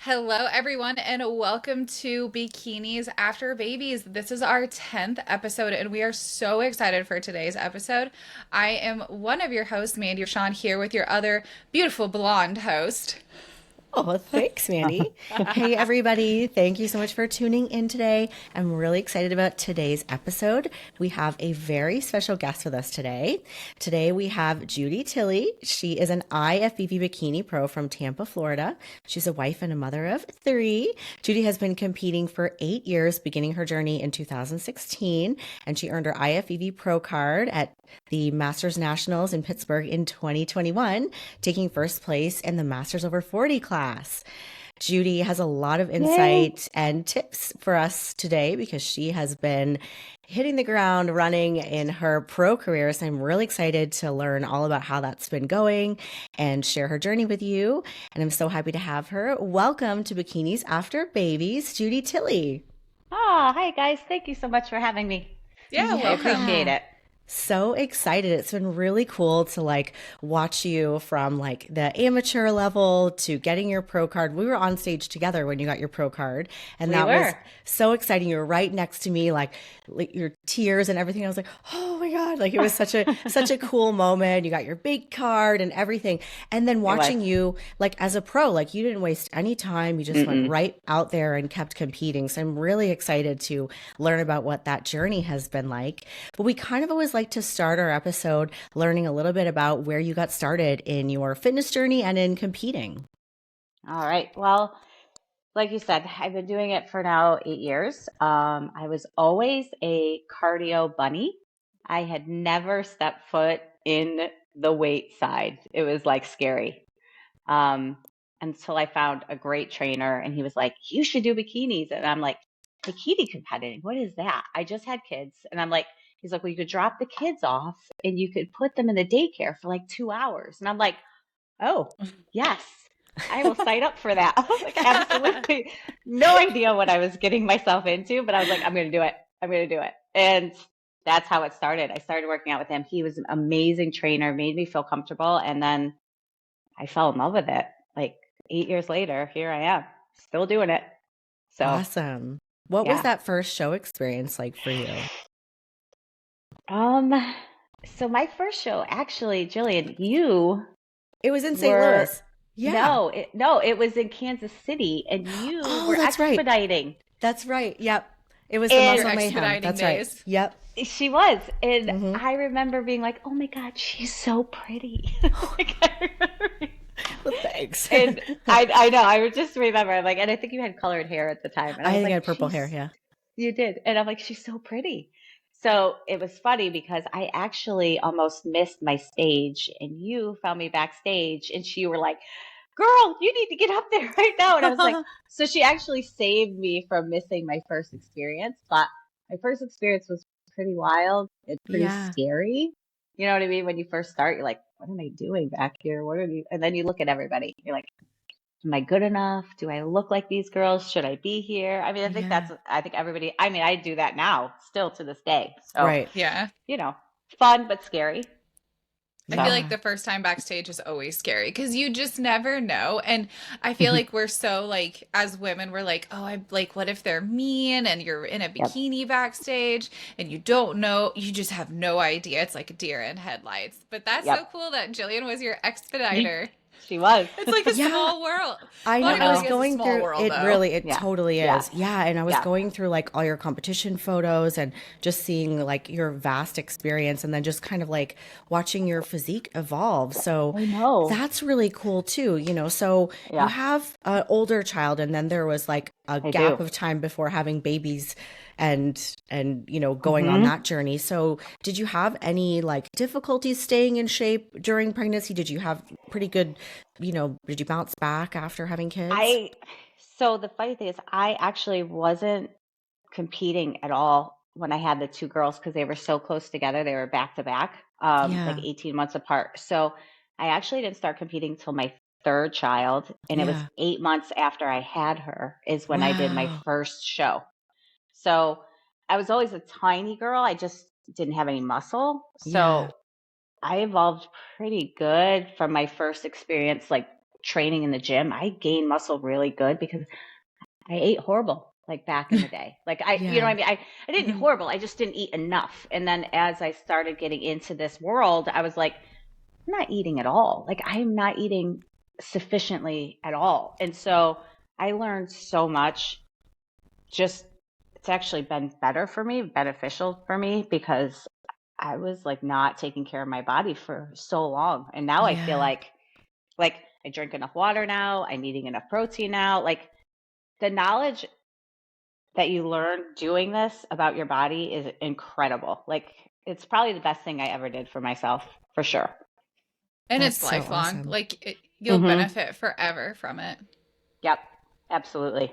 Hello, everyone, and welcome to Bikinis After Babies. This is our 10th episode, and we are so excited for today's episode. I am one of your hosts, Mandy Sean, here with your other beautiful blonde host. Oh, well, thanks, Mandy. Hey, everybody. Thank you so much for tuning in today. I'm really excited about today's episode. We have a very special guest with us today. Today, we have Judy Tily. She is an IFBB Bikini Pro from Tampa, Florida. She's a wife and a mother of three. Judy has been competing for 8 years, beginning her journey in 2016, and she earned her IFBB Pro card at the Masters Nationals in Pittsburgh in 2021, taking first place in the Masters over 40 class. Judy has a lot of Yay. insight and tips for us today because she has been hitting the ground running in her pro career. So I'm really excited to learn all about how that's been going and share her journey with you. And I'm so happy to have her. Welcome to Bikinis After Babies, Judy Tily. Hi guys. Thank you so much for having me. Yeah, I appreciate welcome. it. So excited. It's been really cool to watch you from the amateur level to getting your pro card. We were on stage together when you got your pro card, and We that was were. so exciting. You were right next to me, like your tears and everything. I was like, "Oh my God." Like it was such a cool moment. You got your big card and everything. And then It was. watching you like as a pro, like you didn't waste any time. You just went Mm-mm. right out there and kept competing. So I'm really excited to learn about what that journey has been like. But we kind of always like to start our episode learning a little bit about where you got started in your fitness journey and in competing. All right. Well, like you said, I've been doing it for now 8 years. I was always a cardio bunny. I had never stepped foot in the weight side. It was like scary. Um, until I found a great trainer and he was like, you should do bikinis. And I'm like, bikini competitive? What is that? I just had kids. And I'm like, he's like, well, you could drop the kids off and you could put them in the daycare for like 2 hours. And I'm like, oh, yes, I will sign up for that. I was like, absolutely no idea what I was getting myself into, but I was like, I'm going to do it. I'm going to do it. And that's how it started. I started working out with him. He was an amazing trainer, made me feel comfortable. And then I fell in love with it. Like 8 years later, here I am, still doing it. So, Awesome. What was yeah. that first show experience like for you? Um, so my first show, actually, Jillian, you It was in St. were Louis. Yeah. no, it was in Kansas City, and you Oh, were that's right. expediting, That's right. Yep. It was the Your and Muscle Mayhem. expediting That's right. days. Yep. she was, and Mm-hmm. I remember being like, "Oh my God, she's so pretty." Like, I remember, Well, thanks. and I know, I would just remember, like, and I think you had colored hair at the time, and I I was think I like, had purple hair. "She's Yeah. You did." And I'm like, she's so pretty. So it was funny because I actually almost missed my stage and you found me backstage and you were like, girl, you need to get up there right now. And I was like, so she actually saved me from missing my first experience. But my first experience was pretty wild and pretty Yeah. scary. You know what I mean? When you first start, you're like, what am I doing back here? What are you? And then you look at everybody. You're like, am I good enough? Do I look like these girls? Should I be here? I mean, Yeah. I think everybody, I mean, I do that now still to this day. So, Right. Yeah. you know, fun but scary. I feel So, like Yeah. the first time backstage is always scary because you just never know. And I feel like we're so like, as women, we're like, oh, I like, what if they're mean and you're in a yep. bikini backstage and you don't know, you just have no idea. It's like a deer in headlights. But that's so Yep. cool that Jillian was your expediter. She was. It's like a Yeah. small world. I know. I was Bodybuilding is a going small through world, it though. really, it Yeah. totally Yeah. is. Yeah. And I was Yeah. going through like all your competition photos and just seeing like your vast experience and then just kind of like watching your physique evolve. So I know. that's really cool too, you know. So you Yeah, have an older child and then there was like a I gap do. of time before having babies and going on Hmm. that journey. So did you have any like difficulties staying in shape during pregnancy? Did you have pretty good, did you bounce back after having kids? I, so the funny thing is, I actually wasn't competing at all when I had the two girls because they were so close together. They were back to back, like Yeah. 18 months apart. So I actually didn't start competing till my third child, and it was Yeah. 8 months after I had her is when I did my Wow. first show. So I was always a tiny girl. I just didn't have any muscle. Yeah. So I evolved pretty good from my first experience, like training in the gym, I gained muscle really good because I ate horrible, like back in the day. Like you know Yeah. what I mean? I didn't eat Mhm. horrible. I just didn't eat enough. And then as I started getting into this world, I was like, I'm not eating at all. Like I'm not eating sufficiently at all. And so I learned so much. Just it's actually been better for me, beneficial for me because I was like not taking care of my body for so long. And now I feel Yeah. like I drink enough water now, I'm eating enough protein now. Like the knowledge that you learn doing this about your body is incredible. Like it's probably the best thing I ever did for myself, for sure. And That's it's so lifelong. awesome. Like you'll Mhm. benefit forever from it. Yep. Absolutely.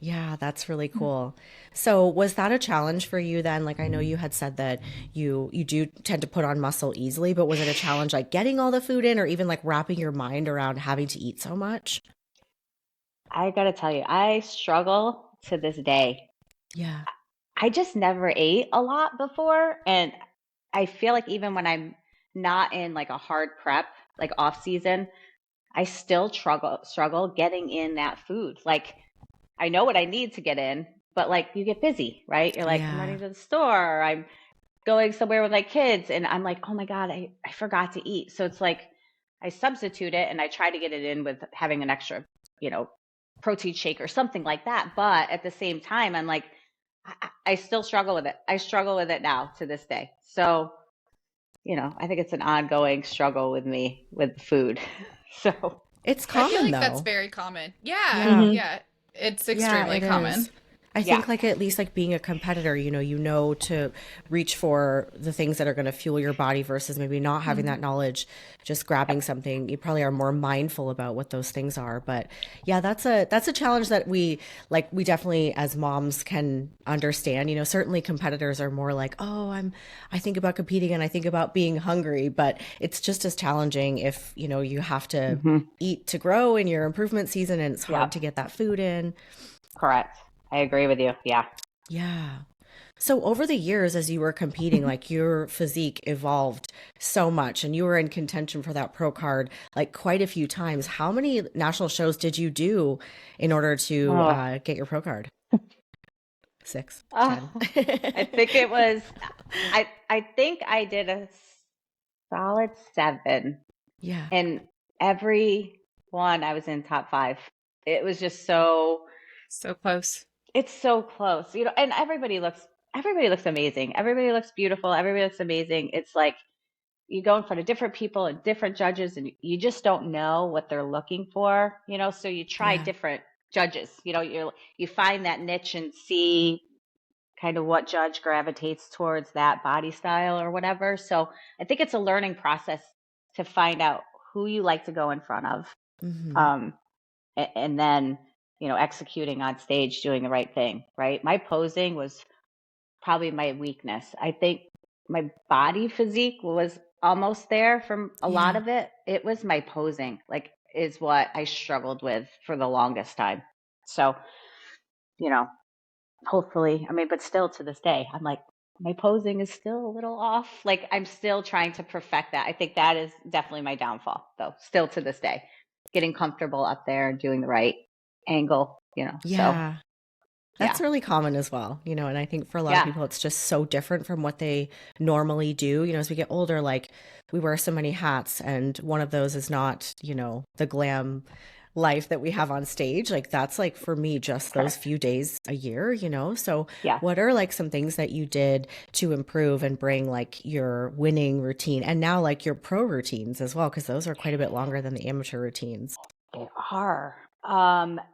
Yeah, that's really cool. So, was that a challenge for you then? Like I know you had said that you do tend to put on muscle easily, but was it a challenge like getting all the food in or even like wrapping your mind around having to eat so much? I got to tell you, I struggle to this day. Yeah. I just never ate a lot before, and I feel like even when I'm not in like a hard prep, like off season, I still struggle getting in that food. Like I know what I need to get in, but like you get busy, right? You're like, I'm Yeah. running to the store, I'm going somewhere with my kids, and I'm like, oh my God, I forgot to eat. So it's like I substitute it and I try to get it in with having an extra, you know, protein shake or something like that. But at the same time, I'm like, I still struggle with it. I struggle with it now to this day. So, you know, I think it's an ongoing struggle with me with food. So, It's I feel common like that's though. very common. Yeah, Yeah. mhm. yeah. It's Yeah, extremely it common. is. I Yeah. think like at least like being a competitor, you know to reach for the things that are going to fuel your body versus maybe not having that Mhm. knowledge, just grabbing something. You probably are more mindful about what those things are. But yeah, that's a challenge that we definitely as moms can understand. Certainly competitors are more like, "Oh, I think about competing and I think about being hungry," but it's just as challenging if, you have to Hmm. eat to grow in your improvement season and it's hard Yep. to get that food in. Correct. I agree with you. Yeah. Yeah. So over the years, as you were competing, like your physique evolved so much and you were in contention for that pro card like quite a few times. How many national shows did you do in order to Oh, get your pro card? Six, oh, 10. I think it was, I think I did a solid 7, Yeah. and every one I was in top 5. It was just so, So close. it's so close, you know, and everybody looks amazing. Everybody looks beautiful. Everybody looks amazing. It's like you go in front of different people and different judges, and you just don't know what they're looking for, you know, so you try Yeah. different judges, you know, you find that niche and see kind of what judge gravitates towards that body style or whatever. So I think it's a learning process to find out who you like to go in front of. Hmm. Um, and then, you know, executing on stage, doing the right thing, right? My posing was probably my weakness. I think my body physique was almost there from a lot Yeah. of it. It was my posing, like, is what I struggled with for the longest time. So, you know, hopefully, I mean, but still to this day, I'm like, my posing is still a little off. Like, I'm still trying to perfect that. I think that is definitely my downfall, though, still to this day, getting comfortable up there and doing the right angle, you know. So, Yeah. yeah. That's really common as well, and I think for a lot of Yeah. people, it's just so different from what they normally do. As we get older, like we wear so many hats, and one of those is not, the glam life that we have on stage. Like that's like for me, just those Correct. few days a year. So Yeah. what are like some things that you did to improve and bring like your winning routine and now like your pro routines as well? Because those are quite a bit longer than the amateur routines. They are.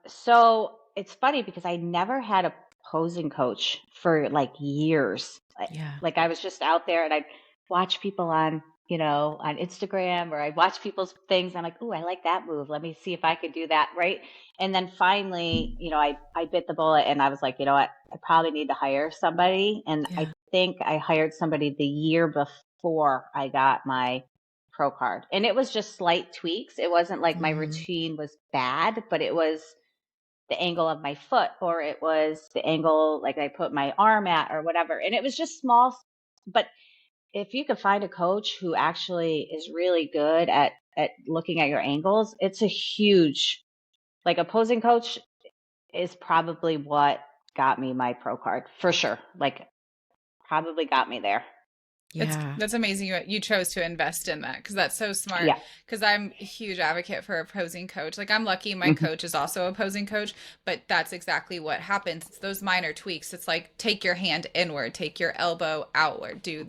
So it's funny because I never had a posing coach for like years. Yeah. Like I was just out there and I'd watch people on, you know, on Instagram, or I'd watch people's things. I'm like, ooh, I like that move. Let me see if I could do that. Right. And then finally, you know, I bit the bullet and I was like, you know what? I probably need to hire somebody. And I Yeah. think I hired somebody the year before I got my pro card. And it was just slight tweaks. It wasn't like my Hmm. routine was bad, but it was the angle of my foot, or it was the angle like I put my arm at or whatever. And it was just small, but if you could find a coach who actually is really good at looking at your angles, it's a huge, like a posing coach is probably what got me my pro card for sure. Like probably got me there. Yeah. That's amazing you chose to invest in that because that's so smart. Yeah. Because I'm a huge advocate for a posing coach. Like I'm lucky my Hmm. coach is also a posing coach, but that's exactly what happens. It's those minor tweaks. It's like take your hand inward, take your elbow outward, do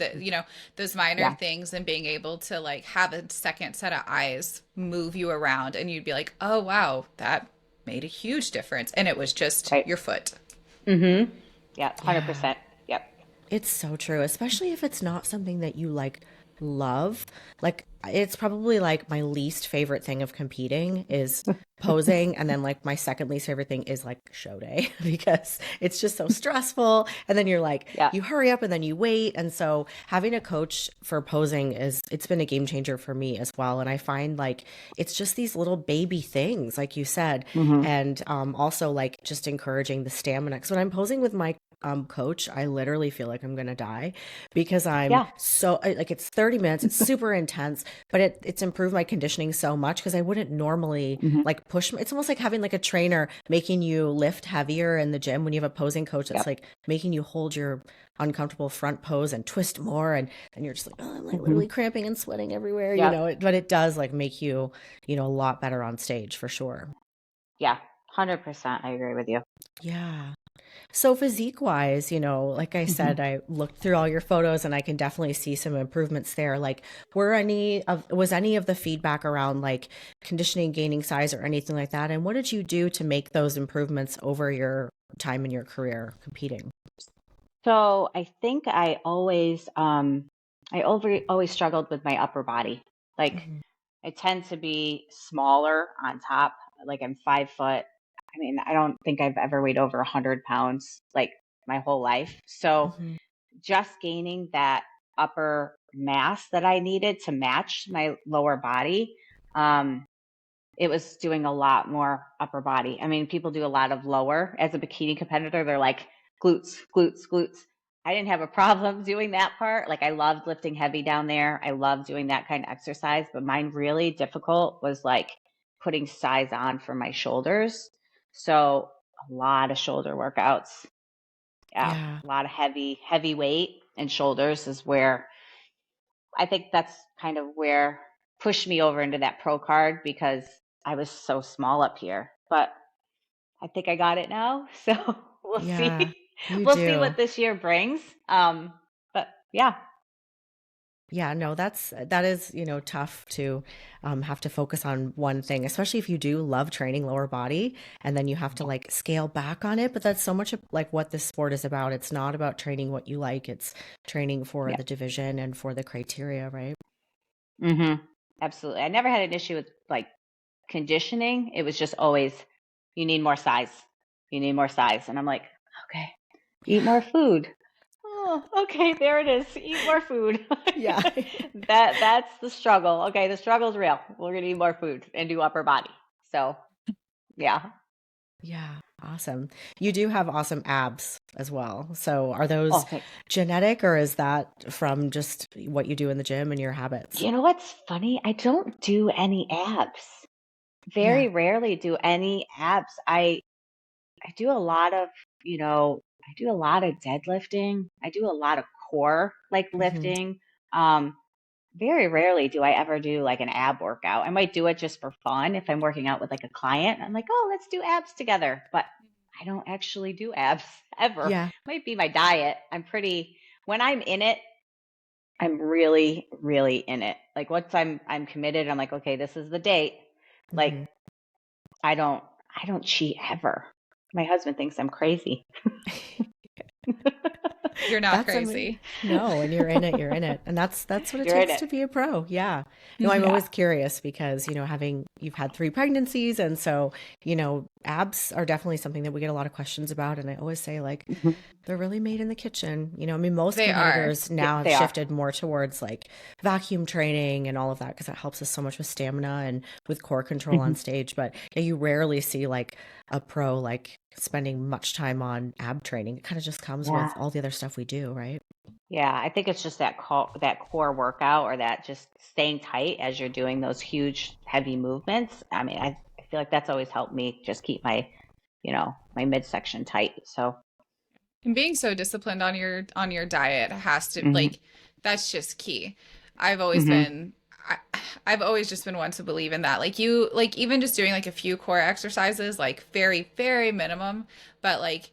those minor Yeah. things and being able to like have a second set of eyes move you around and you'd be like, "Oh wow, that made a huge difference." And it was just Right. your foot. Mm-hmm. Yeah. Yeah. 100%. Yep. It's so true, especially if it's not something that you like love. Like it's probably like my least favorite thing of competing is posing, and then like my second least favorite thing is like show day because it's just so stressful, and then you're like Yeah. you hurry up and then you wait. And so having a coach for posing is it's been a game changer for me as well. And I find like it's just these little baby things like you said, Hmm. and also like just encouraging the stamina because when I'm posing with my coach, I literally feel like I'm gonna die because I'm Yeah. so like it's 30 minutes, it's super intense, but it's improved my conditioning so much because I wouldn't normally Hmm. like it's almost like having like a trainer making you lift heavier in the gym when you have a posing coach that's Yep. like making you hold your uncomfortable front pose and twist more and you're just like, oh, I'm like Hmm. literally cramping and sweating everywhere, Yep. but it does like make you, a lot better on stage for sure. Yeah. 100%. I agree with you. Yeah. So physique wise, like I Hmm. said, I looked through all your photos and I can definitely see some improvements there. Like was any of the feedback around like conditioning, gaining size or anything like that? And what did you do to make those improvements over your time in your career competing? So I think always struggled with my upper body. Like Hmm. I tend to be smaller on top. Like I'm 5 foot. I mean, I don't think I've ever weighed over 100 pounds like my whole life. So Hmm. just gaining that upper mass that I needed to match my lower body, um, it was doing a lot more upper body. I mean, people do a lot of lower as a bikini competitor. They're like glutes, glutes, glutes. I didn't have a problem doing that part. Like I loved lifting heavy down there. I loved doing that kind of exercise, but mine really difficult was like putting size on for my shoulders. So a lot of shoulder workouts. Yeah, Yeah. a lot of heavy weight and shoulders is where I think that's kind of where pushed me over into that pro card because I was so small up here. But I think I got it now. So we'll Yeah. see. You We'll see what do. this year brings. But yeah. Yeah, no, that is, tough to have to focus on one thing, especially if you do love training lower body and then you have to like scale back on it. But that's so much of, like what this sport is about. It's not about training what you like, it's training for Yeah. the division and for the criteria, right? Hmm. Absolutely. I never had an issue with like conditioning. It was just always, you need more size. You need more size. And I'm like, okay, eat more food. Oh, okay, there it is. Eat more food. Yeah. That's the struggle. Okay, the struggle's real. We're gonna eat more food and do upper body. So yeah. Yeah, awesome. You do have awesome abs as well. So are Oh, those thanks. genetic or is that from just what you do in the gym and your habits? You know what's funny? I don't do any abs. Yeah. Very rarely do any abs. I do a lot of, I do a lot of deadlifting. I do a lot of core like Hmm. lifting. Um, Very rarely do I ever do like an ab workout. I might do it just for fun if I'm working out with like a client. I'm like, oh, let's do abs together. But I don't actually do abs ever. Yeah. Might be my diet. When I'm in it, I'm really, really in it. Like once I'm committed, I'm like, okay, this is the date. Like Hmm. I don't, I don't cheat ever. My husband thinks I'm crazy. You're not That's amazing. crazy. No, and you're in it, you're in it. And that's what it You're in takes it. to be a pro. Yeah. No, I'm Mhm. Yeah. always curious because, you've had 3 pregnancies and so, abs are definitely something that we get a lot of questions about. And I always say like Mhm. they're really made in the kitchen. I mean most They are. competitors now have They are. shifted more towards like vacuum training and all of that because that helps us so much with stamina and with core control on Mhm. stage. But yeah, you rarely see like a pro like spending much time on ab training. It kind of just comes with Yeah. all the other stuff we do, right? Yeah, I think it's just that core workout or that just staying tight as you're doing those huge heavy movements. I mean, I feel like that's always helped me just keep my midsection tight. So, And being so disciplined on your diet has to hmm like that's just key. I've always hmm been I, I've always just been one to believe in that. Like you like even just doing like a few core exercises, like very, very minimum, but like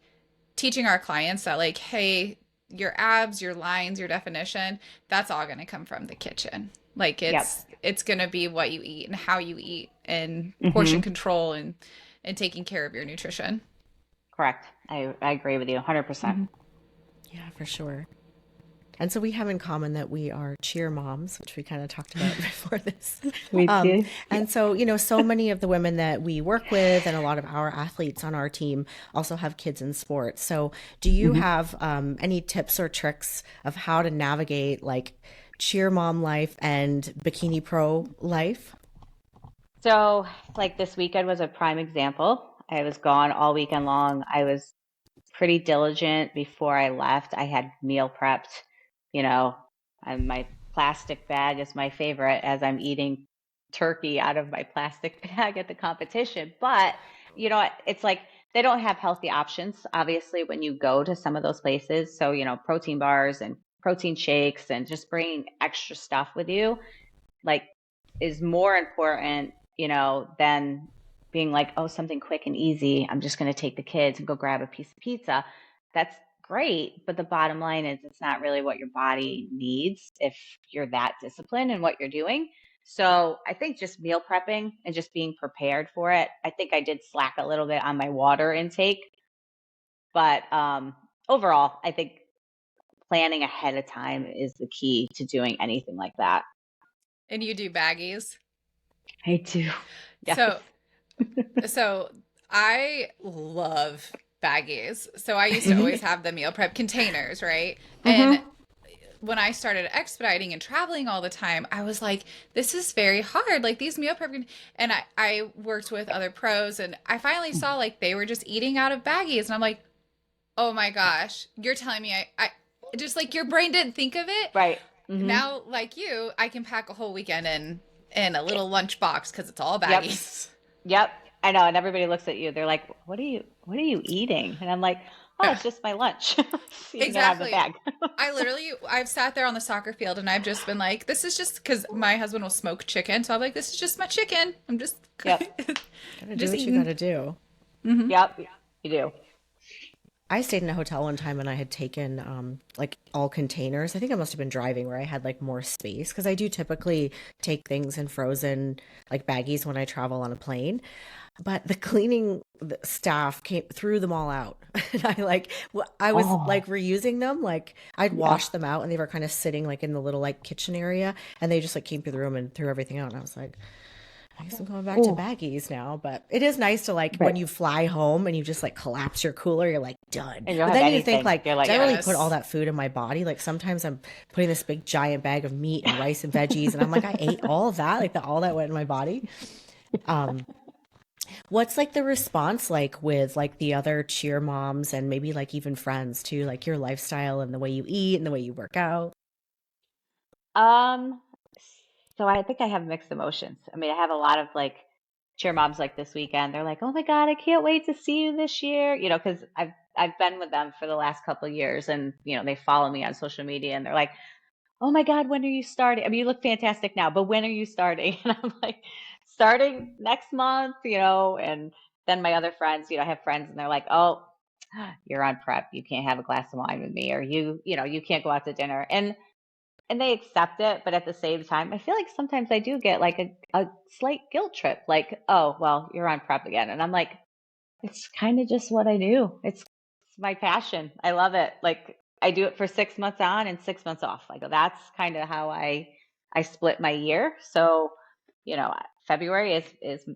teaching our clients that like, hey, your abs, your lines, your definition, that's all gonna come from the kitchen. Like yep, it's gonna be what you eat and how you eat and portion hmm control and taking care of your nutrition. correct. I agree with you 100%. Mm-hmm. Yeah, for sure. And so we have in common that we are cheer moms, which we kind of talked about before this. We Um, do. Yeah. and so, you know, so many of the women that we work with and a lot of our athletes on our team also have kids in sports. So, do you hmm have any tips or tricks of how to navigate like cheer mom life and bikini pro life? So, like this weekend was a prime example. I was gone all weekend long. I was pretty diligent before I left. I had meal prepped, you know, and my plastic bag is my favorite as I'm eating turkey out of my plastic bag at the competition. But, it's like they don't have healthy options, obviously, when you go to some of those places. So, protein bars and protein shakes and just bringing extra stuff with you like is more important, than being like, oh, something quick and easy. I'm just going to take the kids and go grab a piece of pizza. That's great. But the bottom line is it's not really what your body needs if you're that disciplined in what you're doing. So I think just meal prepping and just being prepared for it. I think I did slack a little bit on my water intake, but overall, I think planning ahead of time is the key to doing anything like that. And you do baggies. I do. Yes. So So I love baggies. So I used to hmm always have the meal prep containers, right? And hmm when I started expediting and traveling all the time, I was like, this is very hard. Like these meal prep, and I worked with other pros and I finally saw like they were just eating out of baggies. And I'm like, oh my gosh, you're telling me I just like your brain didn't think of it. Right. hmm Now, like you, I can pack a whole weekend in a little lunch box because it's all Yep. baggies. Yep. I know. And everybody looks at you. They're like, what are you eating? And I'm like, oh, it's just my lunch. Eating it out of the Exactly. bag. I've sat there on the soccer field and I've just been like, this is just because my husband will smoke chicken. So I'm like, this is just my chicken. I'm just, Yep. Gotta do just what you eating. gotta do. Hmm. Yep. You do. I stayed in a hotel one time and I had taken like all containers. I think I must have been driving where I had like more space because I do typically take things in frozen like baggies when I travel on a plane. But the cleaning staff came threw them all out. And I was like Oh, reusing them. Like I'd yeah. washed them out and they were kind of sitting like in the little like kitchen area and they just like came through the room and threw everything out. And I was like, I guess I'm going back to Oh, baggies now, but it is nice to like when right. you fly home and you just like collapse your cooler, you're like done. And you don't But have then you think anything. like, You're like, did I really put all Yes. that food in my body? Like sometimes I'm putting this big giant bag of meat and rice and veggies, and I'm like, I ate all of that, like all that went in my body. Um, what's like the response like with like the other cheer moms and maybe like even friends too, like your lifestyle and the way you eat and the way you work out? um, so I think I have mixed emotions. I mean, I have a lot of like cheer moms like this weekend. They're like, "Oh my God, I can't wait to see you this year." Because I've been with them for the last couple of years, and they follow me on social media, and they're like, "Oh my God, when are you starting? I mean, you look fantastic now, but when are you starting?" And I'm like, "Starting next month." And then my other friends, I have friends, and they're like, "Oh, you're on prep. You can't have a glass of wine with me, or you can't go out to dinner." And they accept it, but at the same time, I feel like sometimes I do get like a slight guilt trip, like, oh, well, you're on prep again. And I'm like, it's kind of just what I do. It's my passion. I love it. Like I do it for 6 months on and 6 months off. Like that's kind of how I split my year. So, February is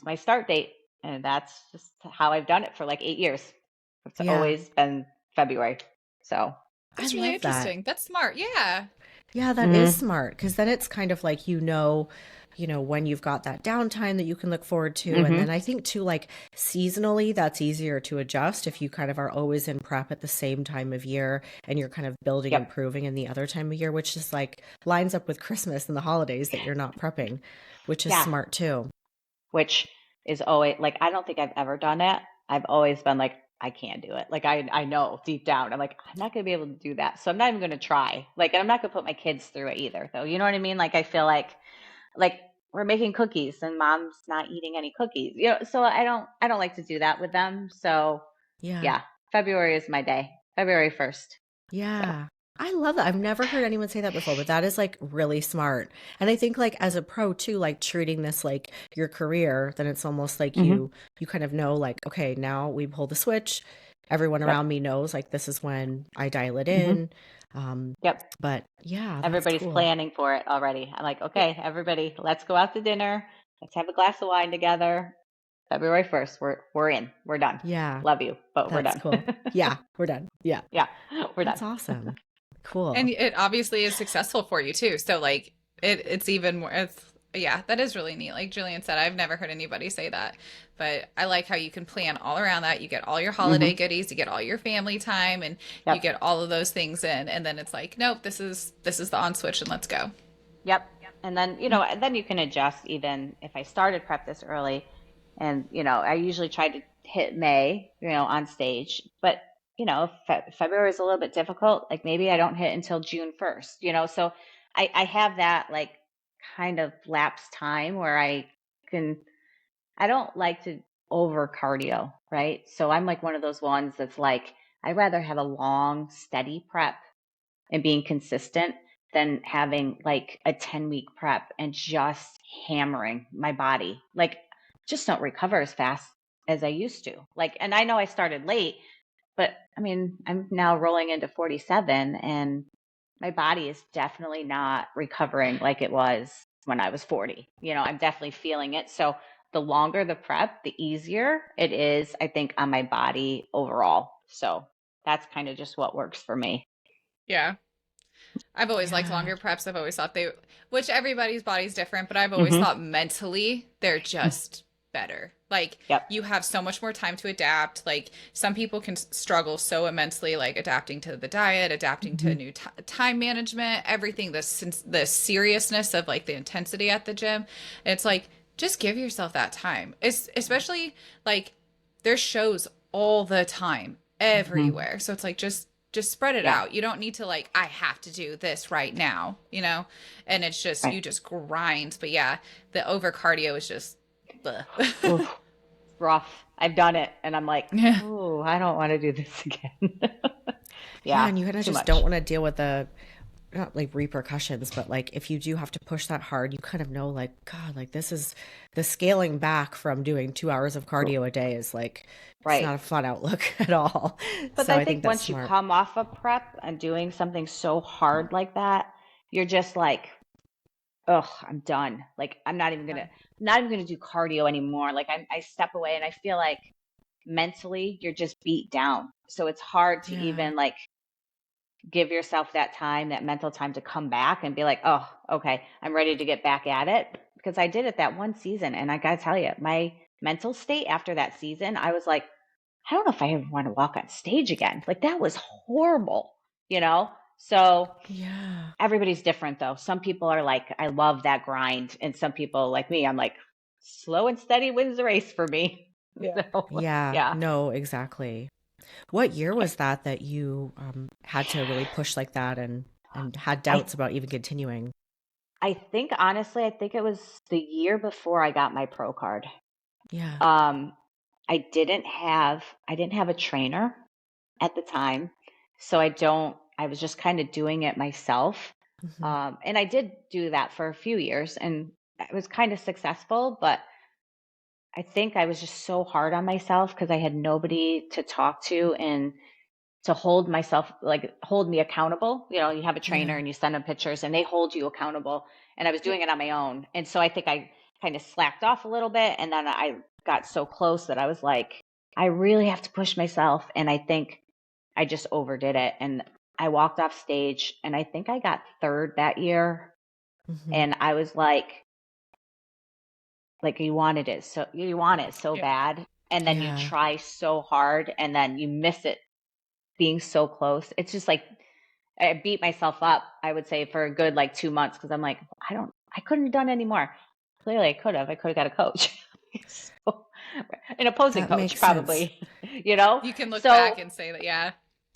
my start date. And that's just how I've done it for like 8 years. It's Yeah, always been February. So, I That's really love that. interesting. That's smart. Yeah. Yeah, that is mm, smart because then it's kind of like, you know, when you've got that downtime that you can look forward to. And Mm-hmm. then I think too, like seasonally, that's easier to adjust if you kind of are always in prep at the same time of year and you're kind of building and Yep. improving in the other time of year, which is like lines up with Christmas and the holidays that you're not prepping, which is Yeah. smart too. Which is always like, I don't think I've ever done it. I've always been like, I can't do it. Like I know deep down, I'm like, I'm not gonna be able to do that. So I'm not even gonna try. Like, and I'm not gonna put my kids through it either, though. You know what I mean? Like I feel like we're making cookies and mom's not eating any cookies. So I don't like to do that with them. So Yeah. yeah, February is my day. February 1st. So Yeah. I love that. I've never heard anyone say that before, but that is like really smart. And I think like as a pro too, like treating this like your career, then it's almost like hmm you kind of know like, okay, now we pull the switch. Everyone yep. around me knows like this is when I dial it hmm in. Um, Yep. but yeah, that's Everybody's cool. planning for it already. I'm like, okay, everybody, let's go out to dinner. Let's have a glass of wine together. February 1st, we're in. We're done. Yeah, Love you, but we're that's done. cool. Yeah, we're done. Yeah, Yeah, we're done. that's awesome. Cool. And it obviously is successful for you too. So like it's even more it's yeah, that is really neat. Like Jillian said, I've never heard anybody say that. But I like how you can plan all around that. You get all your holiday hmm goodies, you get all your family time, and you Yep. get all of those things in, and then it's like, nope, this is the on switch and let's go. Yep. And then, and then you can adjust even if I started prep this early and, I usually try to hit May, on stage, but February is a little bit difficult. Like maybe I don't hit until June 1st, so I have that like kind of lapse time where can, I don't like to over cardio, right? So I'm like one of those ones that's like, I'd rather have a long, steady prep and being consistent than having like a 10-week prep and just hammering my body. Like, just don't recover as fast as I used to. Like, and I know I started late, but I mean, I'm now rolling into 47 and my body is definitely not recovering like it was when I was 40. I'm definitely feeling it. So the longer the prep, the easier it is, I think, on my body overall. So that's kind of just what works for me. Yeah. I've always liked Yeah. longer preps. I've always thought which everybody's body's different, but I've always hmm thought mentally they're just better. Like Yep. you have so much more time to adapt. Like some people can struggle so immensely, like adapting to the diet, adapting to Mhm. new time management, everything. The seriousness of like the intensity at the gym. It's like just give yourself that time. It's especially like there's shows all the time hmm everywhere. So it's like just spread it Yeah. out. You don't need to like I have to do this right now. And it's just Right. you just grind. But yeah, the over cardio is just bleh. Oof, rough. I've done it, and I'm like, Yeah. oh, I don't want to do this again. Yeah, Yeah, and you kind of too just don't much. want to deal with the not like repercussions, but like if you do have to push that hard, you kind of know like, God, like this is the scaling back from doing 2 hours of cardio a day is like it's Right. not a fun outlook at all. But So I I think think that's once you smart. come off a prep and doing something so hard like that, you're just like, ugh, I'm done. Like I'm not even gonna do cardio anymore. Like I step away and I feel like mentally you're just beat down. So it's hard to Yeah. even like give yourself that time, that mental time to come back and be like, oh, okay, I'm ready to get back at it. Because I did it that one season. And I got to tell you, my mental state after that season, I was like, I don't know if I ever want to walk on stage again. Like that was horrible, you know? So Yeah. everybody's different though. Some people are like, I love that grind. And some people like me, I'm like, slow and steady wins the race for me. Yeah. So Yeah. yeah. No, exactly. What year was that you had to really push like that and had I doubts about even continuing? I think honestly, I think it was the year before I got my pro card. Yeah. Um, I didn't have a trainer at the time, so I was just kind of doing it myself. Hmm. And I did do that for a few years and it was kind of successful, but I think I was just so hard on myself because I had nobody to talk to and to hold myself, like hold me accountable. You have a trainer Yeah. and you send them pictures and they hold you accountable. And I was doing it on my own. And so I think I kind of slacked off a little bit. And then I got so close that I was like, I really have to push myself. And I think I just overdid it. And I walked off stage and I think I got third that year. Hmm. And I was like, like you want it so Yeah. bad, and then you Yeah. try so hard and then you miss it being so close. It's just like I beat myself up, I would say, for a good like 2 months because I'm like, I couldn't have done any more. Clearly I could have. I could have got a coach. So, an opposing That coach makes sense. probably, you know? You can look back So and say that, yeah.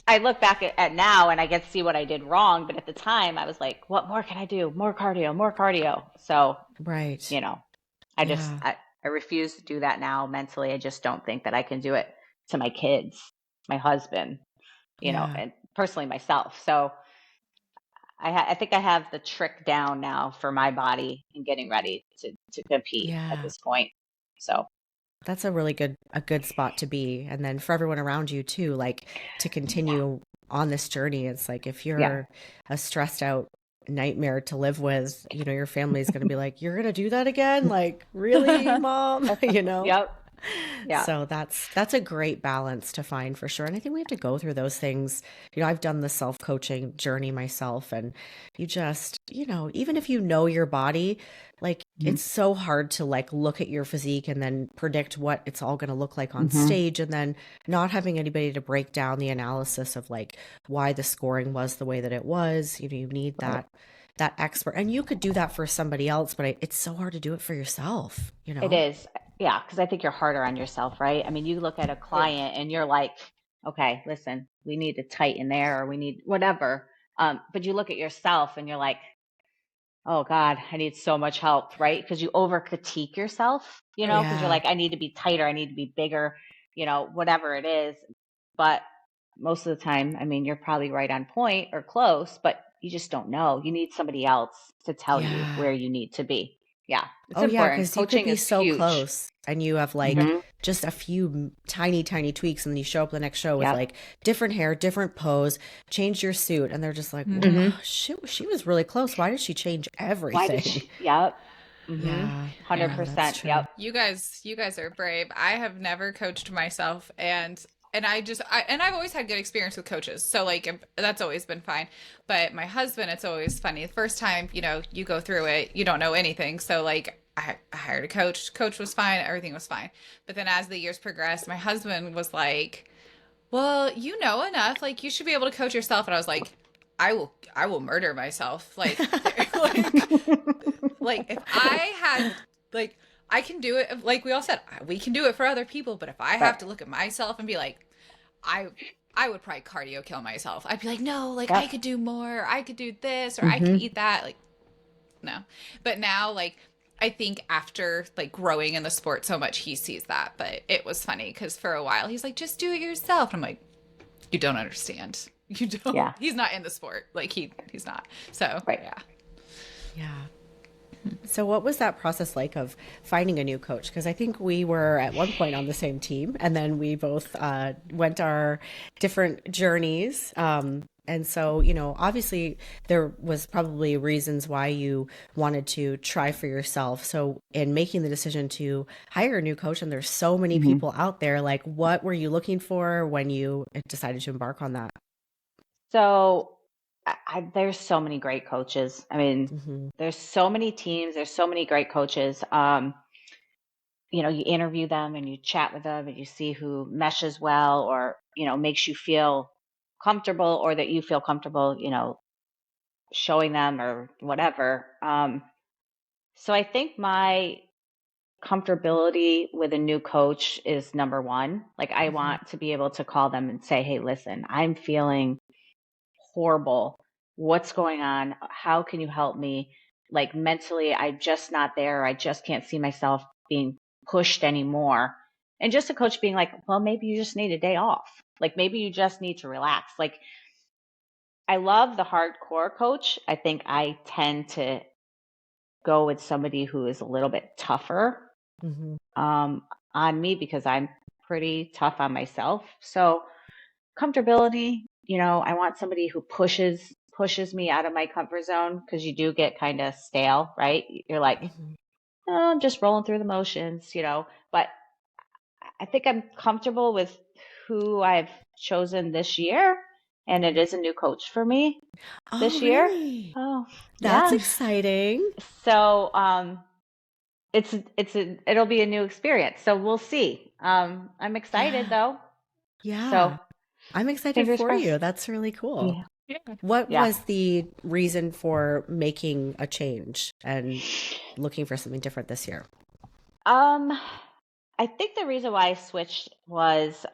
I look back at now and I get to see what I did wrong. But at the time I was like, what more can I do? More cardio, more cardio. So, Right. you know, I just, Yeah. I refuse to do that now mentally. I just don't think that I can do it to my kids, my husband, Yeah. and personally myself. So I think I have the trick down now for my body and getting ready to compete at Yeah. this point. So That's a good spot to be. And then for everyone around you too, like to yeah, continue on this journey, it's like if yeah, you're a stressed out nightmare to live with, your family is going to be like, you're going to do that again? Like, really, mom? yep, yeah, So that's a great balance to find for sure. And I think we have to go through those things. I've done the self-coaching journey myself, and you just, even if you know your body, like hmm it's so hard to like look at your physique and then predict what it's all going to look like on hmm stage, and then not having anybody to break down the analysis of like why the scoring was the way that it was. You need right. that expert, and you could do that for somebody else, but it's so hard to do it for yourself. It is, yeah, because I think you're harder on yourself, right? I mean, you look at a Yeah. client and you're like, okay, listen, we need to tighten there, or we need whatever. But you look at yourself and you're like, oh God, I need so much help, right? Because you over critique yourself, because you're Yeah. like, I need to be tighter, I need to be bigger, whatever it is. But most of the time, I mean, you're probably right on point or close, but you just don't know. You need somebody else to tell you Yeah. where you need to be. Yeah, it's Oh yeah, important. because you could Coaching be is so huge. close and you have like hmm just a few tiny, tiny tweaks, and then you show up the next show with Yep. like different hair, different pose, change your suit, and they're just like, well, hmm she was really close. Why did she change Why did everything? she? Yep. Yeah, yeah, that's 100%. true. Yep. You guys are brave. I have never coached myself, and I've always had good experience with coaches. So like that's always been fine. But my husband, it's always funny. The first time, you go through it, you don't know anything. So like I hired a coach. Coach was fine, everything was fine. But then as the years progressed, my husband was like, "Well, you know enough. Like you should be able to coach yourself." And I was like, I will murder myself. Like if I had like I can do it, like we all said, we can do it for other people, but if I Right. have to look at myself and be like, I I would probably cardio kill myself. I'd be like, no, like I Yep. could do more, or I could do this, or I could hmm eat that. Like, no. But now, like, I think after like growing in the sport so much, he sees that. But it was funny because for a while he's like, just do it yourself. And I'm like, you don't understand. You don't. Yeah. He's not in the sport. Like he's not. So Right. yeah. Yeah. So what was that process like of finding a new coach? Because I think we were at one point on the same team, and then we both went our different journeys. And so, obviously there was probably reasons why you wanted to try for yourself. So in making the decision to hire a new coach, and there's so many hmm people out there, like what were you looking for when you decided to embark on that? So there's so many great coaches. I mean, Hmm. there's so many teams. There's so many great coaches. You interview them and you chat with them and you see who meshes well or, makes you feel comfortable or that you feel comfortable, showing them or whatever. So I think my comfortability with a new coach is number one. Like I Hmm. want to be able to call them and say, hey, listen, I'm feeling horrible. What's going on? How can you help me? Like mentally, I'm just not there. I just can't see myself being pushed anymore. And just a coach being like, well, maybe you just need a day off. Like maybe you just need to relax. Like I love the hardcore coach. I think I tend to go with somebody who is a little bit tougher Hmm. um, on me because I'm pretty tough on myself. So comfortability, I want somebody who pushes me out of my comfort zone because you do get kind of stale, right? You're like, Hmm. oh, I'm just rolling through the motions. But I think I'm comfortable with who I've chosen this year, and it is a new coach for me Oh, this year. really? Oh, That's yeah. exciting. So, it'll be a new experience. So we'll see. I'm excited Yeah. though. So Yeah. I'm excited fingers for crossed. you. That's really cool. Yeah. Yeah. What Yeah. was the reason for making a change and looking for something different this year? Um, I think the reason why I switched was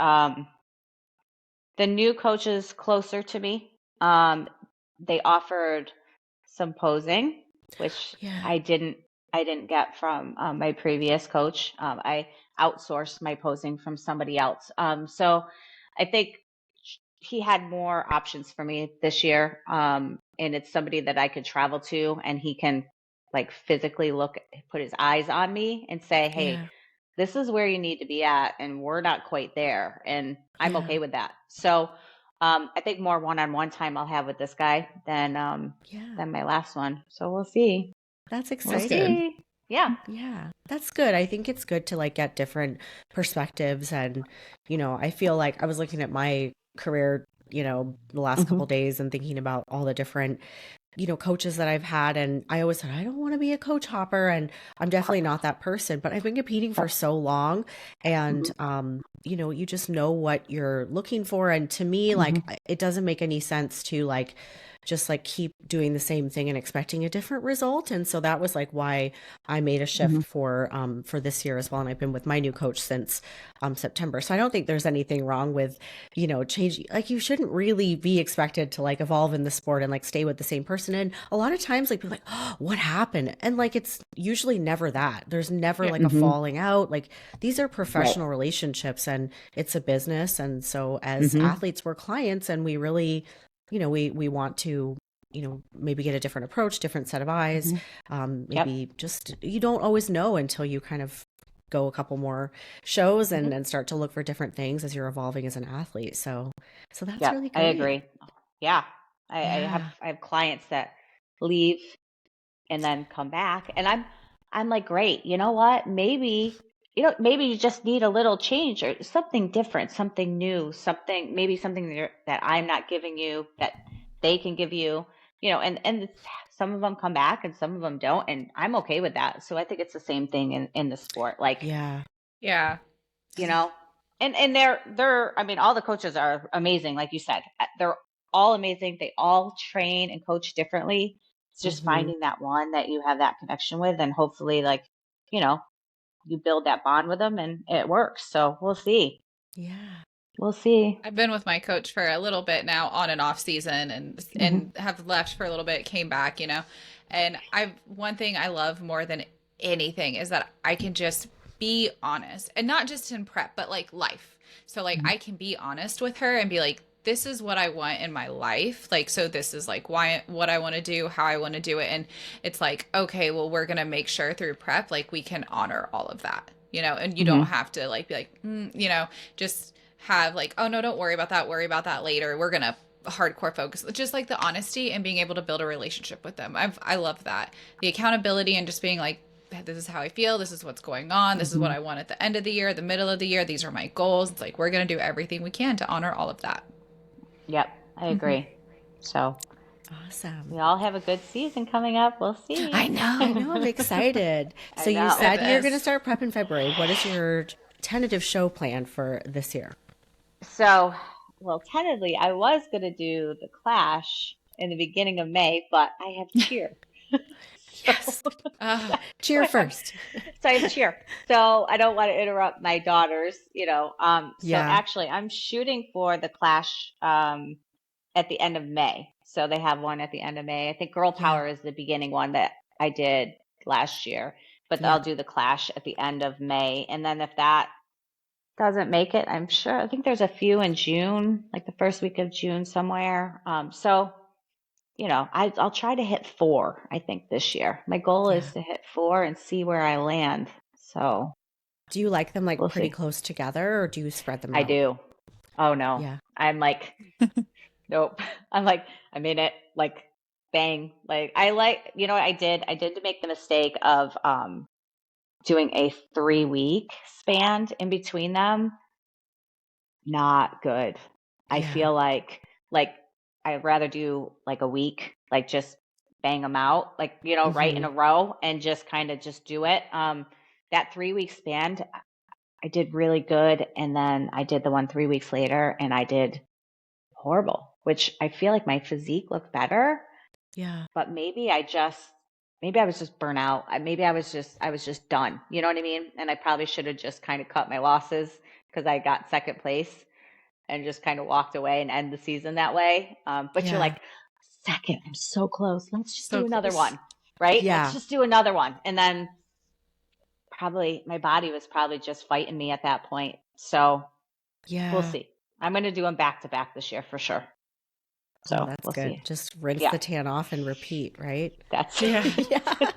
the new coaches closer to me. They offered some posing, which Yeah. I didn't get from my previous coach. I outsourced my posing from somebody else. So I think he had more options for me this year. And it's somebody that I could travel to, and he can like physically look, put his eyes on me and say, "Hey, Yeah. this is where you need to be at, and we're not quite there." And I'm Yeah. okay with that. So I think more one-on-one time I'll have with this guy Yeah. than my last one. So we'll see. That's We'll That's good. exciting. see. Yeah. Yeah, that's good. I think it's good to like get different perspectives. And, I feel like I was looking at my career, the last couple Hmm. days and thinking about all the different, coaches that I've had. And I always said, I don't want to be a coach hopper. And I'm definitely not that person, but I've been competing for so long. And, Hmm. you just know what you're looking for. And to me, like, Hmm. it doesn't make any sense to like, just like keep doing the same thing and expecting a different result. And so that was like why I made a Hmm. shift for this year as well. And I've been with my new coach since September. So I don't think there's anything wrong with, changing. Like you shouldn't really be expected to like evolve in the sport and like stay with the same person. And a lot of times like people are like, oh, what happened? And like it's usually never that. There's never Yeah. like a Hmm. falling out. Like these are Right. professional relationships and it's a business. And so as Hmm. athletes, we're clients and we really, we want to maybe get a different approach, different set of eyes. Hmm. Yep. Maybe just you don't always know until you kind of go a couple more shows Hmm. and start to look for different things as you're evolving as an athlete. So that's Yep. really I great. agree. Yeah. Yeah. I have clients that leave and then come back, and I'm like, great. You know what? Maybe you just need a little change or something different, something new, maybe something that I'm not giving you that they can give you. And some of them come back and some of them don't, and I'm okay with that. So I think it's the same thing in the sport. Like, Yeah. Yeah. you know and they're I mean, all the coaches are amazing, like you said. They're all amazing. They all train and coach differently. It's just Hmm. finding that one that you have that connection with, and hopefully, like, you know you build that bond with them and it works. So we'll see. Yeah. We'll see. I've been with my coach for a little bit now, on and off season, and Hmm. have left for a little bit, came back. And I've one thing I love more than anything is that I can just be honest, and not just in prep, but like life. So like I can be honest with her and be like, this is what I want in my life. Like, so this is like why, what I want to do, how I want to do it. And it's like, okay, well, we're going to make sure through prep, like we can honor all of that. And you don't Hmm. have to like be like, just have like, oh no, don't worry about that. Worry about that later. We're going to hardcore focus, just like the honesty and being able to build a relationship with them. I love that. The accountability and just being like, this is how I feel. This is what's going on. This is what Hmm. I want at the end of the year, the middle of the year. These are my goals. It's like, we're going to do everything we can to honor all of that. Yep, I Mhm. agree. So Awesome. we all have a good season coming up. We'll I see. I know. know. I'm excited. I So you know. It said you're going to is. start prep in February. What is your tentative show plan for this year? So, well, tentatively, I was going to do the Clash in the beginning of May, but I have cheer. So Yes. Uh, that's Cheer why first. I have cheer. So I don't want to interrupt my daughters, So Yeah. actually, I'm shooting for the Clash at the end of May. So they have one at the end of May. I think Girl Yeah. Power is the beginning one that I did last year, but Yeah. I'll do the Clash at the end of May. And then if that doesn't make it, I think there's a few in June, like the first week of June somewhere. So, I'll try to hit four, I think, this year. My goal is Yeah. to hit four and see where I land. So Do you like them like we'll pretty see. close together or do you spread them I out? do. Oh no. Yeah. I'm like, nope. I'm like, I'm in it, like, bang. Like, I did to make the mistake of doing a 3-week span in between them. Not good. I Yeah. feel like I'd rather do like a week, like just bang them out, like, right in a row and just kind of just do it. That 3 week span, I did really good. And then I did the one 3 weeks later and I did horrible, which I feel like my physique looked better, Yeah. but maybe I was just burnt out. Maybe I was just done. You know what I mean? And I probably should have just kind of cut my losses because I got second place and just kind of walked away and end the season that way. But you're Yeah. like, second, I'm so close. Let's just So do another close. one, right? Yeah. Let's just do another one. And then probably my body was probably just fighting me at that point. So Yeah. we'll see. I'm going to do them back to back this year for sure. So Oh, that's we'll good. see. Just rinse Yeah. the tan off and repeat, right? That's Yeah. Yeah.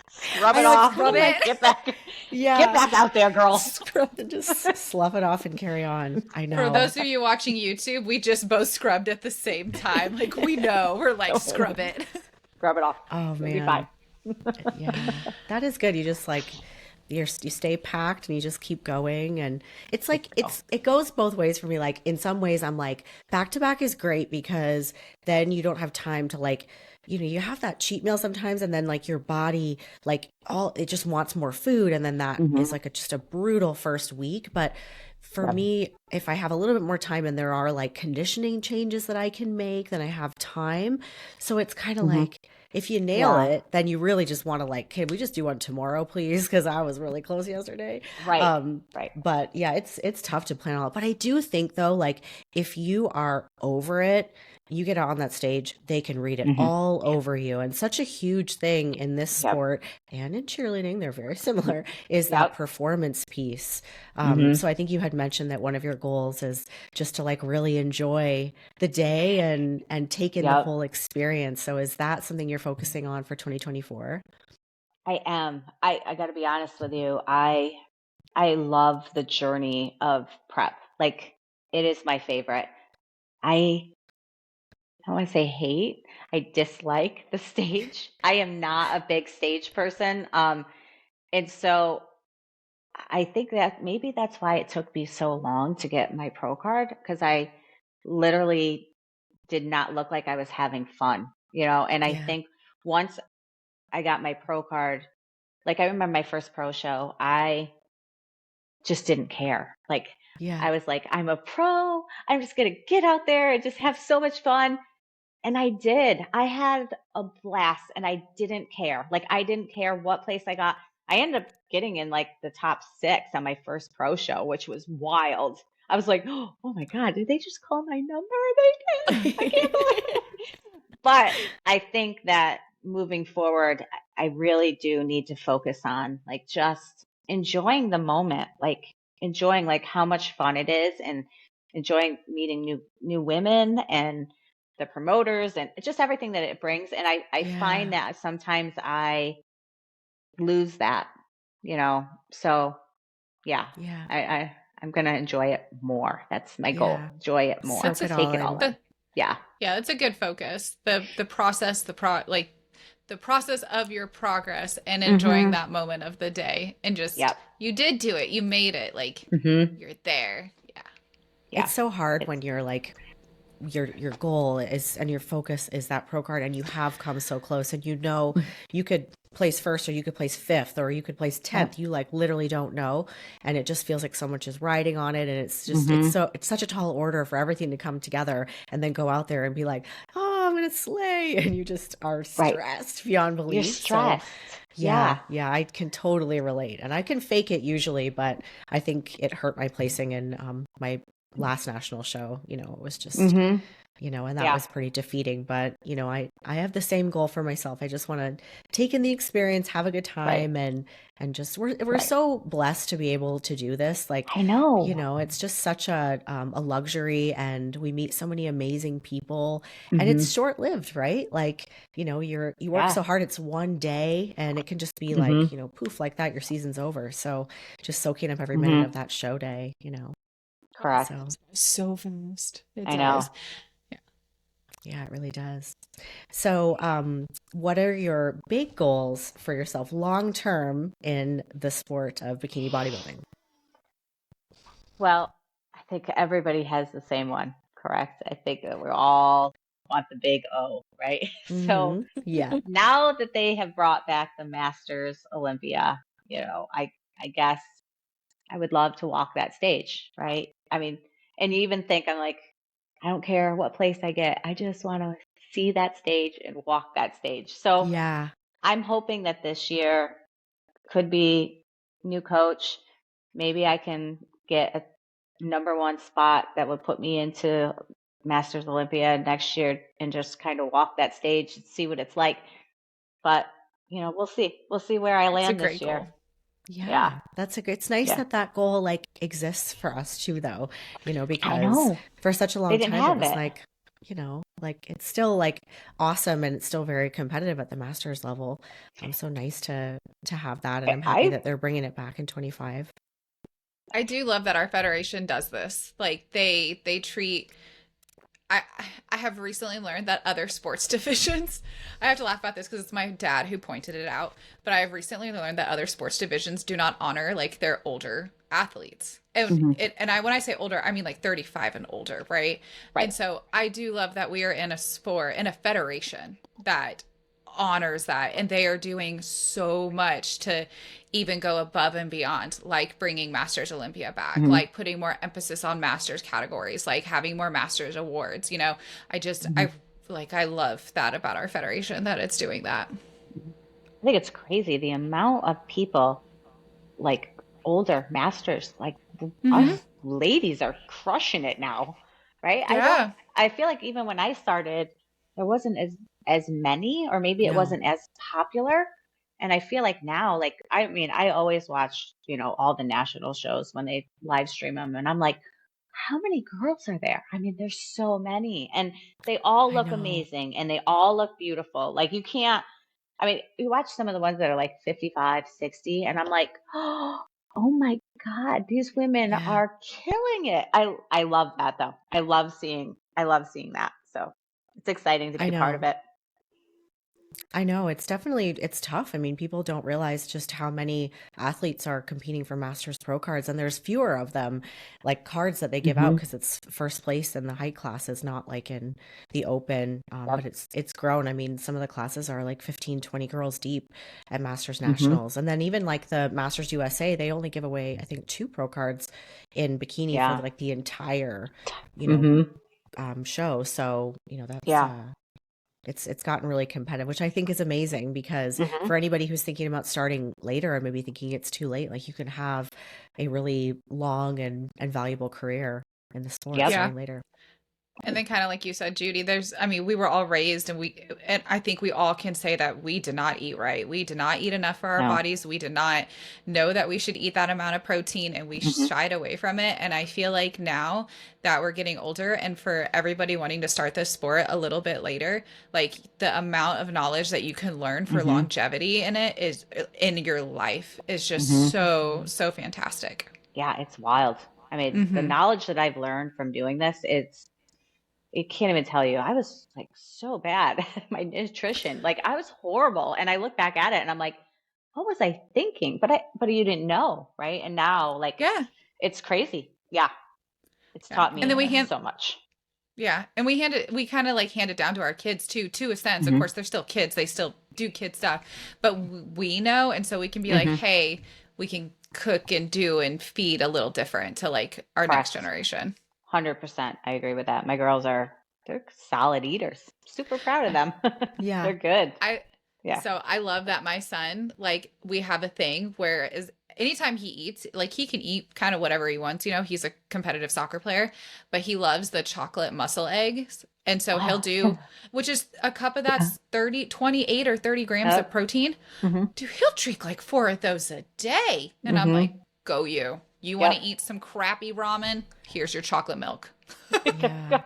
Scrub I it like off. scrub it. Get back. Yeah. Get back out there, girl. Scrub and just slough it off and carry on. I know. For those of you watching YouTube, we just both scrubbed at the same time. Like, we know. We're like, scrub it. Scrub it off. Oh, You'll be man. fine. Yeah. That is good. You just like you stay packed and you just keep going, and it's like it goes both ways for me. Like in some ways I'm like back to back is great because then you don't have time to like, you have that cheat meal sometimes, and then like your body like it just wants more food, and then that is like just a brutal first week. But for me, if I have a little bit more time and there are like conditioning changes that I can make, then I have time. So it's kind of like if you nail it, then you really just want to like, can we just do one tomorrow, please? Because I was really close yesterday. Right. Right. But yeah, it's tough to plan all. But I do think though, like if you are over it, you get out on that stage, they can read it all over you. And such a huge thing in this sport and in cheerleading, they're very similar, is that performance piece. So I think you had mentioned that one of your goals is just to like really enjoy the day and take in the whole experience. So is that something you're focusing on for 2024? I am. I got to be honest with you. I love the journey of prep. Like it is my favorite. I don't want to say hate. I dislike the stage. I am not a big stage person. And so I think that maybe that's why it took me so long to get my pro card, because I literally did not look like I was having fun, and I think once I got my pro card, like I remember my first pro show, I just didn't care. Like I was like, I'm a pro. I'm just going to get out there and just have so much fun. And I did. I had a blast and I didn't care. Like I didn't care what place I got. I ended up getting in like the top 6 on my first pro show, which was wild. I was like, oh my God, did they just call my number? They did. I can't believe it. But I think that moving forward, I really do need to focus on like just enjoying the moment, like enjoying like how much fun it is and enjoying meeting new women and the promoters and just everything that it brings. And I find that sometimes I lose that, so I'm going to enjoy it more. That's my goal. Enjoy it more. Soak it Take it all all in. in. Yeah. Yeah, it's a good focus. The process, the process of your progress and enjoying that moment of the day, and just you did do it. You made it. Like you're there. Yeah. It's so hard when you're like your goal is and your focus is that pro card and you have come so close, and you could place first or you could place 5th or you could place 10th. You like literally don't know, and it just feels like so much is riding on it, and it's just it's such a tall order for everything to come together and then go out there and be like, oh, I'm gonna slay, and you just are stressed beyond belief. You're stressed. So, yeah, I can totally relate, and I can fake it usually, but I think it hurt my placing in my last national show. It was just and that was pretty defeating, but I have the same goal for myself. I just want to take in the experience, have a good time, and just we're so blessed to be able to do this. Like I know, it's just such a luxury, and we meet so many amazing people, and it's short-lived, right? Like you work so hard, it's one day, and it can just be like poof, like that, your season's over. So just soaking up every minute of that show day. Correct. So fast. I know. Yeah, it really does. So, what are your big goals for yourself long term in the sport of bikini bodybuilding? Well, I think everybody has the same one, correct? I think that we're all want the big O, right? So Yeah. now that they have brought back the Masters Olympia, I guess I would love to walk that stage, right? I mean, and you even think I'm like, I don't care what place I get. I just want to see that stage and walk that stage. So Yeah. I'm hoping that this year could be new coach. Maybe I can get a number one spot that would put me into Masters Olympia next year and just kind of walk that stage and see what it's like. But, we'll see. We'll see where I It's a land this great year. goal. Yeah. Yeah, it's nice Yeah. that that goal like exists for us too, though, I because know. for such a They long didn't time it have was it. like, like it's still like awesome and it's still very competitive at the masters level. So nice to have that, and I'm happy I that they're bringing it back in 25. I do love that our federation does this. Like they treat I I have recently learned that other sports divisions, I have to laugh about this because it's my dad who pointed it out, but I have recently learned that other sports divisions do not honor like their older athletes. And Mhm. when I say older, I mean like 35 and older, right? Right. And so I do love that we are in a sport, in a federation that honors that, and they are doing so much to even go above and beyond, like bringing Masters Olympia back, Mhm. like putting more emphasis on Masters categories, like having more Masters awards. Mhm. I love that about our federation, that it's doing that. I think it's crazy the amount of people like older masters, like us Mm-hmm. ladies are crushing it now, right? Yeah. I feel like even when I started, there wasn't as many, or maybe it No, wasn't as popular. And I feel like now, like, I mean, I always watch, all the national shows when they live stream them. And I'm like, how many girls are there? I mean, there's so many. And they all I look know, amazing and they all look beautiful. Like, you can't, I mean, you watch some of the ones that are like 55, 60, and I'm like, oh my God, these women yeah, are killing it. I love that though. I love seeing that. So it's exciting to be I a part of know. it. I know it's tough. I mean, people don't realize just how many athletes are competing for Masters Pro cards, and there's fewer of them, like cards that they give out Hmm. because it's first place in the height classes, not like in the open. But Yep. it's grown. I mean, some of the classes are like 15, 20 girls deep at Masters Hmm. Nationals, and then even like the Masters USA, they only give away I think two pro cards in bikini for Yeah. like the entire, you know, Hmm. show. So that's Yeah. it's gotten really competitive, which I think is amazing because Hmm. for anybody who's thinking about starting later or maybe thinking it's too late, like you can have a really long and valuable career in the sport Yep. Yeah. starting later. And then kind of like you said, Judy, we were all raised and I think we all can say that we did not eat right. We did not eat enough for our No. bodies. We did not know that we should eat that amount of protein, and we Hmm. shied away from it. And I feel like now that we're getting older, and for everybody wanting to start this sport a little bit later, like the amount of knowledge that you can learn for Hmm. longevity in your life is just Hmm. so fantastic. Yeah, it's wild. I mean, the Mm-hmm. knowledge that I've learned from doing this, it can't even tell you. I was like so bad at my nutrition. Like I was horrible. And I look back at it and I'm like, what was I thinking? But you didn't know, right? And now like Yeah. it's crazy. Yeah. It's Yeah. taught And then me so much. and we kind of like hand it down to our kids too, to a sense. Of Hmm. course, they're still kids; they still do kid stuff, but we know, and so we can be like, Hmm. hey, we can cook and do and feed a little different to like our next Correct. generation. 100%. I agree with that. My girls they're solid eaters. Super proud of them. Yeah. They're good. I Yeah. So I love that my son, like, we have a thing where is anytime he eats, like, he can eat kind of whatever he wants. He's a competitive soccer player, but he loves the chocolate muscle eggs. And so he'll Oh, do, which is a cup of yeah. that's 28 or 30 grams of Yep. protein. Hmm. Dude, he'll drink like four of those a day. And I'm like, Hmm. go you. You want to Yep. eat some crappy ramen? Here's your chocolate milk. Yeah.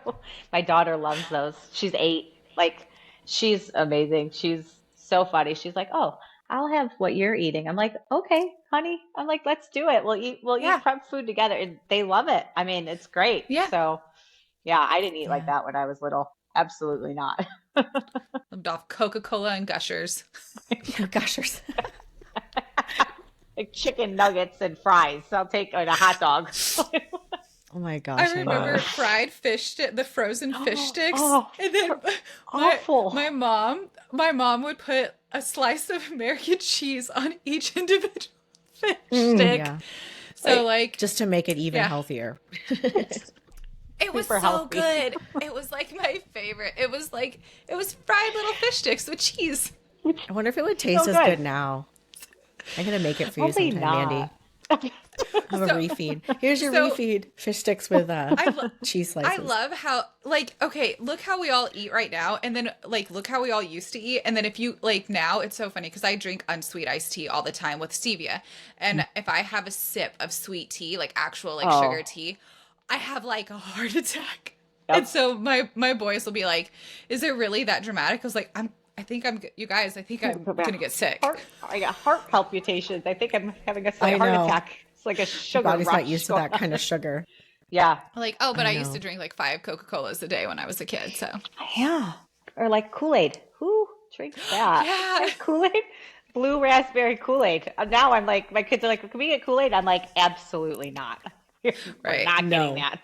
My daughter loves those. She's 8. Like, she's amazing. She's so funny. She's like, "Oh, I'll have what you're eating." I'm like, "Okay, honey." I'm like, "Let's do it. We'll eat Yeah. prep food together." And they love it. I mean, it's great. Yeah. So, yeah, I didn't eat like Yeah. that when I was little. Absolutely not. Lived off Coca-Cola and Gushers. Yeah, goshers. Like chicken nuggets and fries. I'll take and a hot dog. Oh my I gosh, I remember know. fried the frozen fish sticks, Oh, and then my awful. my mom would put a slice of American cheese on each individual fish Mm, stick. Yeah. So like, Just to make it even yeah, healthier. it's it was super so healthy. good. It was like my favorite. It was fried little fish sticks with cheese. I wonder if it would taste So as good. good now. I'm gonna make it for you Probably sometime, Mandy. not. Have a So refeed. Here's your so refeed. Fish sticks with I lo- cheese I slices. love how like okay, look how we all eat right now and then like look how we all used to eat and then if you like now it's so funny because I drink unsweet iced tea all the time with stevia and if I have a sip of sweet tea, like actual like sugar Oh, tea, I have like a heart attack. And yep. so my boys will be like, "Is it really that dramatic?" I was like, I think I'm you guys, I think I'm going to get sick." I got heart palpitations. I think I'm having a slight I heart know. attack. It's like a Your sugar body's not used rush to going that kind on. of sugar. Yeah. Like, "Oh, but I I used to know. drink like 5 Coca-Colas a day when I was a kid." So, Yeah. Or like Kool-Aid. Who drinks that? yeah. Like Kool-Aid? Blue raspberry Kool-Aid. Now I'm like, my kids are like, can we get Kool-Aid? I'm like, absolutely not. We're Right. not getting No. that.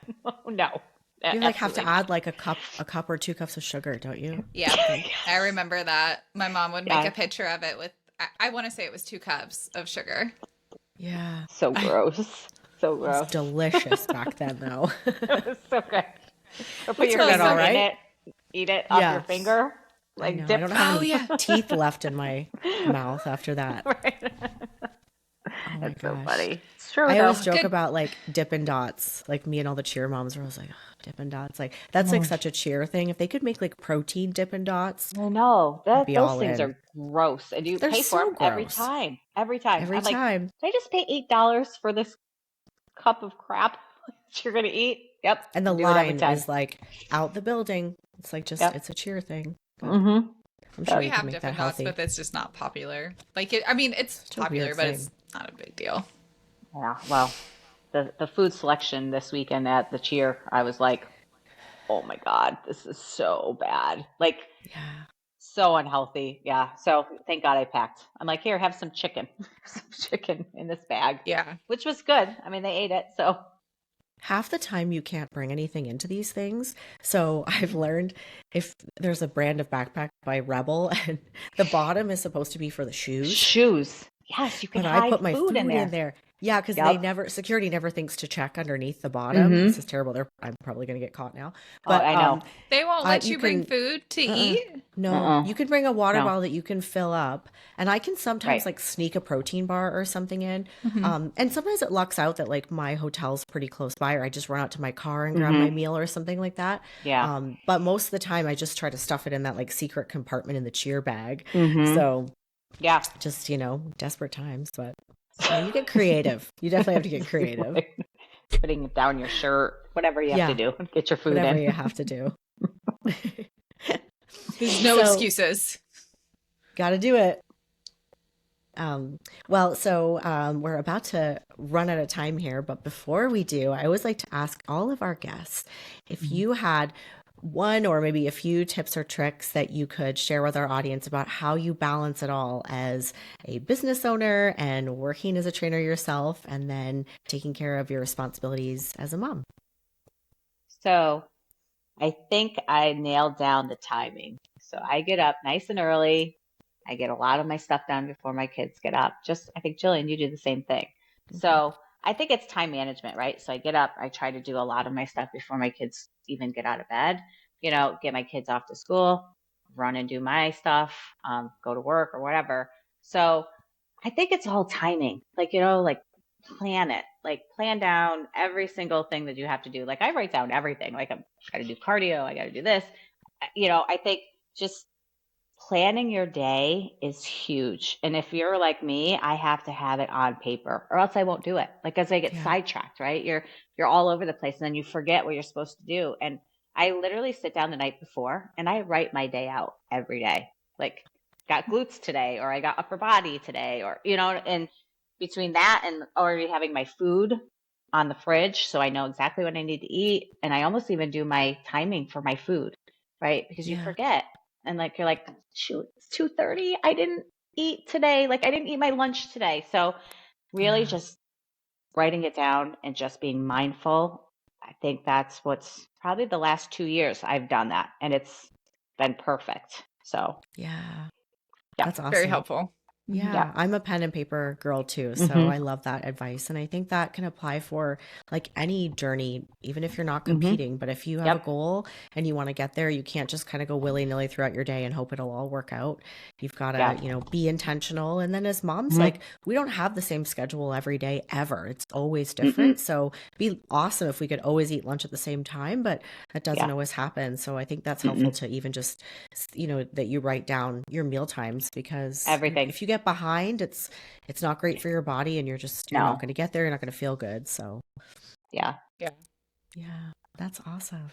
No, You like have absolutely to not. add like a cup or 2 cups of sugar, don't you? I Yep. think. I Yes. remember that. My mom would make a Yeah. picture of it with, I want to say it was 2 cups of sugar. Yeah. So I, gross. So It was gross. delicious back then though. It was so good. Or put It your turned out finger all so, in right. it, eat it off your Yeah. finger, I like know. I don't dip. know how oh many yeah. teeth left in my mouth after that. Right. Oh my That's so gosh. funny. It's true I though. always Oh, joke good. about like Dippin' Dots. Like me and all the cheer moms were always like, "Oh, Dippin' Dots." Like that's like Mm. such a cheer thing. If they could make like protein Dippin' Dots, I know I'd that be those all things in. are gross, and you They're pay for so them every gross. time. Every time, Every I'm like, time. did I just pay $8 for this cup of crap that you're gonna eat? Yep, And the do it every line time. is like out the building. It's like just Yep. it's a cheer thing. But Mm-hmm. I'm sure Yep. We you can have make that Dippin' Dots, healthy. but it's just not popular. Like, I mean, it's Such a popular, weird but thing. it's not a big deal. Yeah. Well, the food selection this weekend at the cheer, I was like, oh my God, this is so bad. Like Yeah. so unhealthy. Yeah. So thank God I packed. I'm like, here, have some chicken, some chicken in this bag, Yeah. which was good. I mean, they ate it. So Half the time you can't bring anything into these things. So I've learned if there's a brand of backpack by Rebel and the bottom is supposed to be for the shoes, shoes. Yes, you can but I hide put my food in food in there. there. Yeah, because Yep. security never thinks to check underneath the bottom. This Mm-hmm. is terrible. I'm probably gonna get caught now. Oh, But I know. They won't let you you bring can food to uh-uh. eat. No, Uh-uh. you can bring a water No. bottle that you can fill up, and I can Right. sometimes like sneak a protein bar or something in. Hmm. And sometimes it lucks out that like my hotel's pretty close by, or I just run out to my car and grab my Mm-hmm. meal or something like that. Yeah. But most of the time, I just try to stuff it in that like secret compartment in the cheer bag. Mm-hmm. So Yeah. just desperate times, but yeah, you get creative. You definitely have to get creative. Putting it down your shirt, whatever you have to Yeah, do, get your food whatever in. you have to do. There's no So excuses. got to do it. We're about to run out of time here, but before we do, I always like to ask all of our guests if you had one or maybe a few tips or tricks that you could share with our audience about how you balance it all as a business owner and working as a trainer yourself and then taking care of your responsibilities as a mom. So I think I nailed down the timing. So I get up nice and early. I get a lot of my stuff done before my kids get up. Just, I think, Jillian, you do the same thing. So I think it's time management, right? So I get up, I try to do a lot of my stuff before my kids even get out of bed, get my kids off to school, run and do my stuff, go to work or whatever. So I think it's all timing, like plan it, like plan down every single thing that you have to do. Like I write down everything, like I got to do cardio, I got to do this. I think just planning your day is huge. And if you're like me, I have to have it on paper or else I won't do it. Like as I get Yeah. sidetracked, right? You're all over the place and then you forget what you're supposed to do. And I literally sit down the night before and I write my day out every day. Like got glutes today or I got upper body today or and between that and already having my food on the fridge so I know exactly what I need to eat and I almost even do my timing for my food, right? Because you Yeah. forget and like you're like, shoot, it's 2:30. I didn't eat today. Like I didn't eat my lunch today. So really Yeah. just writing it down and just being mindful I think that's what's probably the last 2 years I've done that, and it's been perfect. So, Yeah. yeah. That's Very awesome. helpful. Yeah. Yeah, I'm a pen and paper girl too, so hmm I love that advice. And I think that can apply for like any journey, even if you're not hmm competing. But if you have a Yep. goal and you want to get there, you can't just kind of go willy-nilly throughout your day and hope it'll all work out. You've got Yeah. to, be intentional. And then as moms, hmm like we don't have the same schedule every day ever. It's always Mm-mm. different. So it'd be awesome if we could always eat lunch at the same time, but that doesn't Yeah. always happen. So I think that's helpful Mm-mm. to even just, that you write down your meal times because Everything. if you get behind, it's not great for your body and you're not No. going to get there. You're not going to feel good. So, Yeah. Yeah. yeah, that's awesome.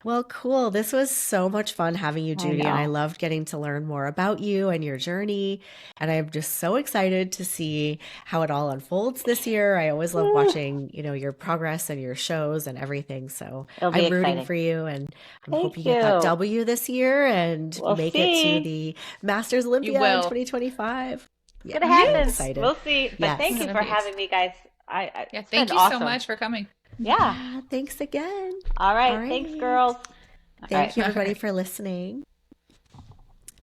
Well, cool. This was so much fun having you, I Judy, and I know. loved getting to learn more about you and your journey. And I'm just so excited to see how it all unfolds this year. I always love Woo. watching, your progress and your shows and everything. So It'll be I'm rooting exciting. for you and I hope you Thank get that you. W this year and We'll make it to see. the Masters You Olympia in will. 2025. It's Yeah, gonna I'm happen. Yes. excited. We'll see. But Yes. thank It's you gonna for be having me, guys. Yeah, It's thank been you so awesome. much for coming. Yeah. Yeah, thanks again. All All right. Thanks, right. girls. All Thank right. you, All everybody, right. for listening.